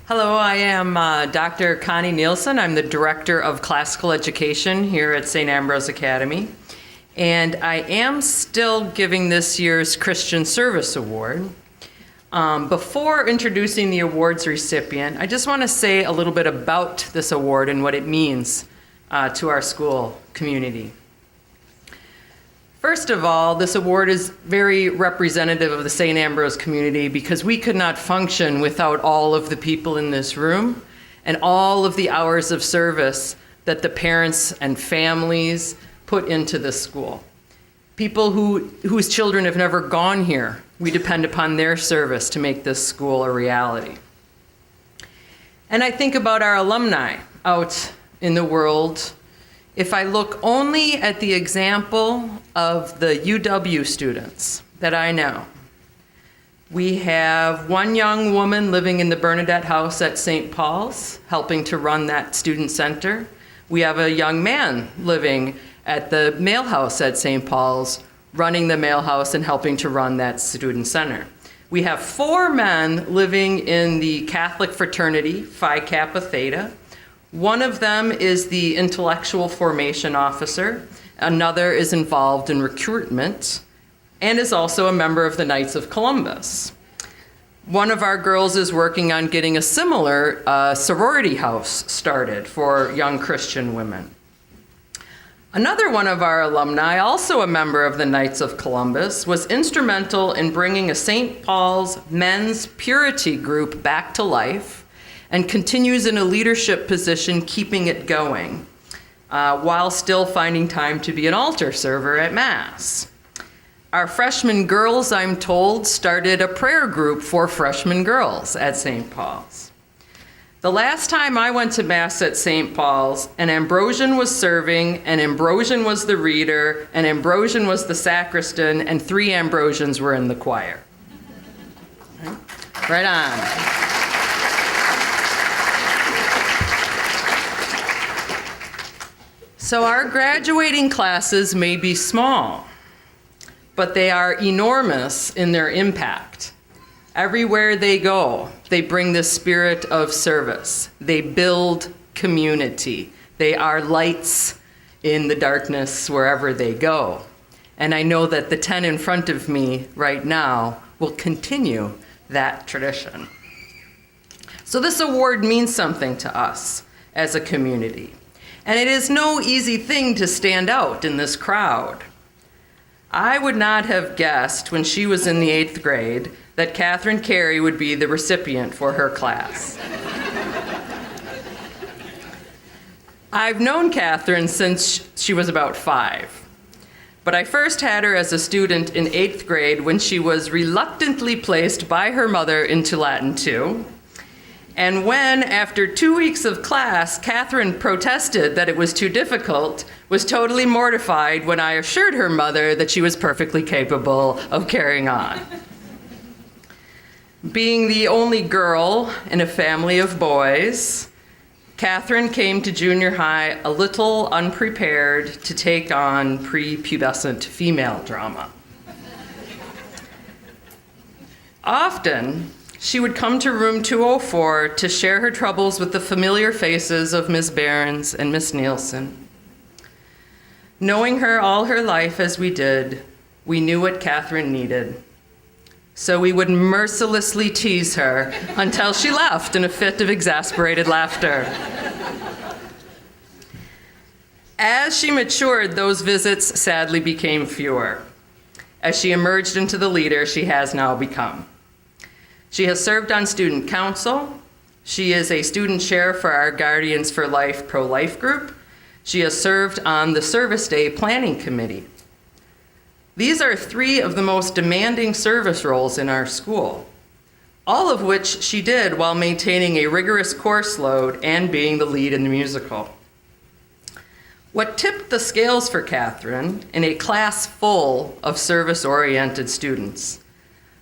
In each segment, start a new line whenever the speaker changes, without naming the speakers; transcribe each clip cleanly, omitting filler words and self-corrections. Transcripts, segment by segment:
Hello, I am Dr. Connie Nielsen. I'm the Director of Classical Education here at St. Ambrose Academy. And I am still giving this year's Christian Service Award. Before introducing the award's recipient, I just want to say a little bit about this award and what it means to our school community. First of all, this award is very representative of the St. Ambrose community because we could not function without all of the people in this room and all of the hours of service that the parents and families put into this school. People whose children have never gone here, we depend upon their service to make this school a reality. And I think about our alumni out in the world. If I look only at the example of the UW students that I know, we have one young woman living in the Bernadette House at St. Paul's, helping to run that student center. We have a young man living at the Mail House at St. Paul's, running the Mail House and helping to run that student center. We have 4 men living in the Catholic fraternity, Phi Kappa Theta. One of them is the intellectual formation officer. Another is involved in recruitment and is also a member of the Knights of Columbus. One of our girls is working on getting a similar sorority house started for young Christian women. Another one of our alumni, also a member of the Knights of Columbus, was instrumental in bringing a St. Paul's men's purity group back to life and continues in a leadership position keeping it going, while still finding time to be an altar server at Mass. Our freshman girls, I'm told, started a prayer group for freshman girls at St. Paul's. The last time I went to Mass at St. Paul's, an Ambrosian was serving, an Ambrosian was the reader, an Ambrosian was the sacristan, and 3 Ambrosians were in the choir. Right on. So our graduating classes may be small, but they are enormous in their impact. Everywhere they go, they bring the spirit of service. They build community. They are lights in the darkness wherever they go. And I know that the 10 in front of me right now will continue that tradition. So this award means something to us as a community. And it is no easy thing to stand out in this crowd. I would not have guessed when she was in the 8th grade that Carey would be the recipient for her class. I've known Catherine since she was about 5, but I first had her as a student in 8th grade when she was reluctantly placed by her mother into Latin 2. And when, after 2 weeks of class, Catherine protested that it was too difficult, was totally mortified when I assured her mother that she was perfectly capable of carrying on. Being the only girl in a family of boys, Catherine came to junior high a little unprepared to take on prepubescent female drama. Often, she would come to room 204 to share her troubles with the familiar faces of Ms. Behrens and Miss Nielsen. Knowing her all her life as we did, we knew what Catherine needed. So we would mercilessly tease her until she left in a fit of exasperated laughter. As she matured, those visits sadly became fewer, as she emerged into the leader she has now become. She has served on student council. She is a student chair for our Guardians for Life pro-life group. She has served on the Service Day Planning Committee. These are 3 of the most demanding service roles in our school, all of which she did while maintaining a rigorous course load and being the lead in the musical. What tipped the scales for Catherine in a class full of service-oriented students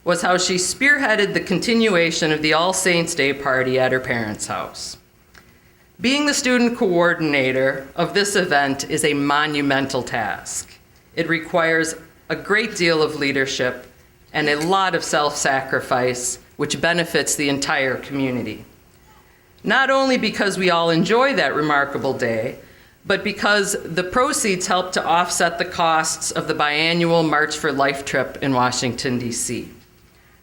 was how she spearheaded the continuation of the All Saints' Day party at her parents' house. Being the student coordinator of this event is a monumental task. It requires a great deal of leadership and a lot of self-sacrifice, which benefits the entire community. not only because we all enjoy that remarkable day, but because the proceeds help to offset the costs of the biannual March for Life trip in Washington, D.C.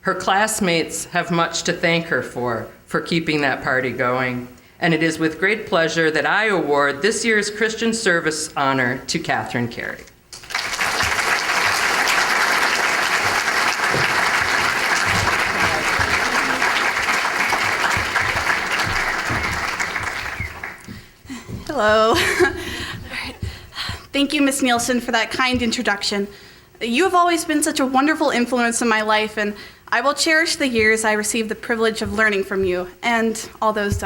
Her classmates have much to thank her for keeping that party going, and it is with great pleasure that I award this year's Christian Service honor to Catherine Carey.
Hello. All right. Thank you, Ms. Nielsen, for that kind introduction. You have always been such a wonderful influence in my life, and I will cherish the years I received the privilege of learning from you and all those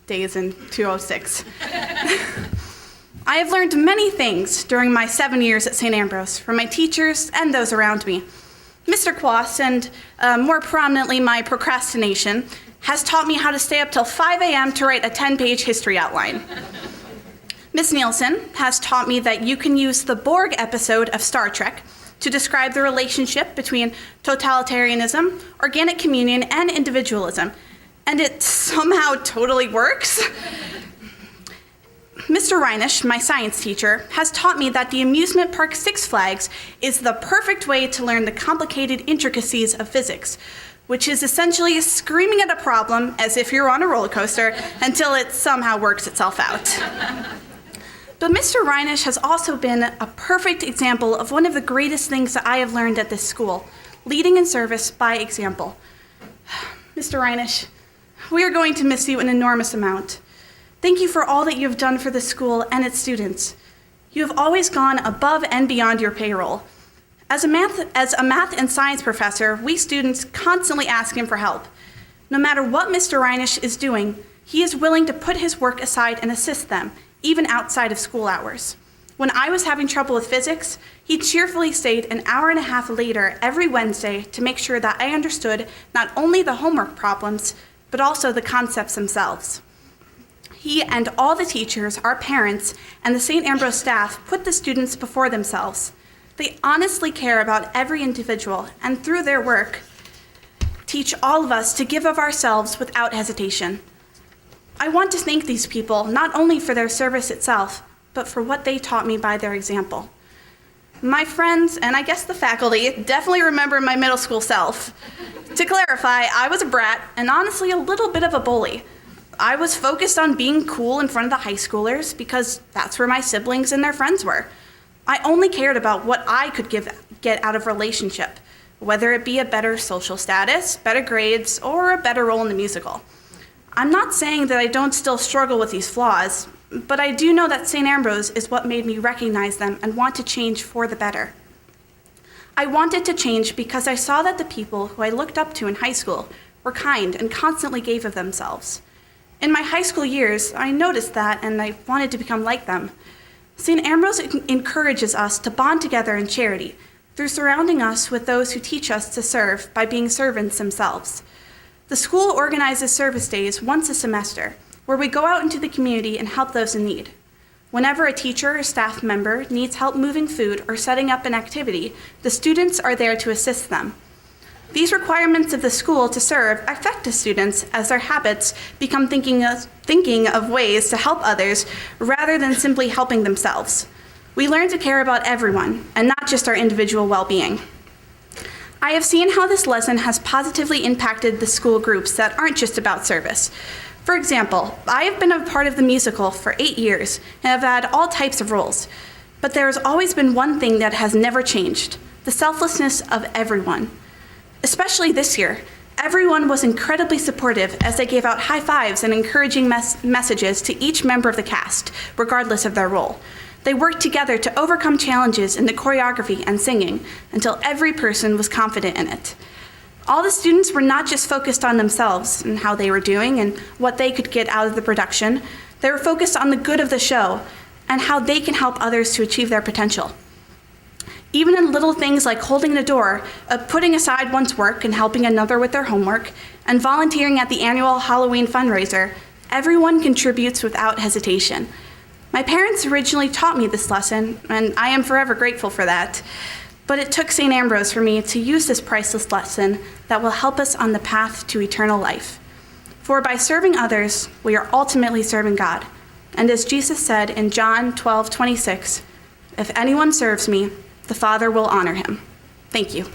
days in 206. I have learned many things during my 7 years at St. Ambrose from my teachers and those around me. Mr. Quas, and more prominently my procrastination, has taught me how to stay up till 5 a.m. to write a 10-page history outline. Ms. Nielsen has taught me that you can use the Borg episode of Star Trek to describe the relationship between totalitarianism, organic communion, and individualism, and it somehow totally works. Mr. Reinisch, my science teacher, has taught me that the amusement park Six Flags is the perfect way to learn the complicated intricacies of physics, which is essentially screaming at a problem as if you're on a roller coaster until it somehow works itself out. But Mr. Reinisch has also been a perfect example of one of the greatest things that I have learned at this school, leading in service by example. Mr. Reinisch, we are going to miss you an enormous amount. Thank you for all that you have done for the school and its students. You have always gone above and beyond your payroll. As a math and science professor, we students constantly ask him for help. No matter what Mr. Reinisch is doing, he is willing to put his work aside and assist them, even outside of school hours. When I was having trouble with physics, he cheerfully stayed an hour and a half later every Wednesday to make sure that I understood not only the homework problems, but also the concepts themselves. He and all the teachers, our parents, and the St. Ambrose staff put the students before themselves. They honestly care about every individual, and through their work, teach all of us to give of ourselves without hesitation. I want to thank these people not only for their service itself, but for what they taught me by their example. My friends, and I guess the faculty, definitely remember my middle school self. To clarify, I was a brat and honestly a little bit of a bully. I was focused on being cool in front of the high schoolers because that's where my siblings and their friends were. I only cared about what I could get out of relationship, whether it be a better social status, better grades, or a better role in the musical. I'm not saying that I don't still struggle with these flaws, but I do know that St. Ambrose is what made me recognize them and want to change for the better. I wanted to change because I saw that the people who I looked up to in high school were kind and constantly gave of themselves. In my high school years, I noticed that and I wanted to become like them. St. Ambrose encourages us to bond together in charity through surrounding us with those who teach us to serve by being servants themselves. The school organizes service days once a semester, where we go out into the community and help those in need. Whenever a teacher or staff member needs help moving food or setting up an activity, the students are there to assist them. These requirements of the school to serve affect the students as their habits become thinking of ways to help others rather than simply helping themselves. We learn to care about everyone and not just our individual well-being. I have seen how this lesson has positively impacted the school groups that aren't just about service. For example, I have been a part of the musical for 8 years and have had all types of roles, but there has always been one thing that has never changed: the selflessness of everyone. Especially this year, everyone was incredibly supportive as they gave out high fives and encouraging messages to each member of the cast, regardless of their role. They worked together to overcome challenges in the choreography and singing until every person was confident in it. All the students were not just focused on themselves and how they were doing and what they could get out of the production. They were focused on the good of the show and how they can help others to achieve their potential. Even in little things like holding the door, putting aside one's work and helping another with their homework, and volunteering at the annual Halloween fundraiser, everyone contributes without hesitation. My parents originally taught me this lesson, and I am forever grateful for that. But it took St. Ambrose for me to use this priceless lesson that will help us on the path to eternal life. For by serving others, we are ultimately serving God. And as Jesus said in John 12:26, if anyone serves me, the Father will honor him. Thank you.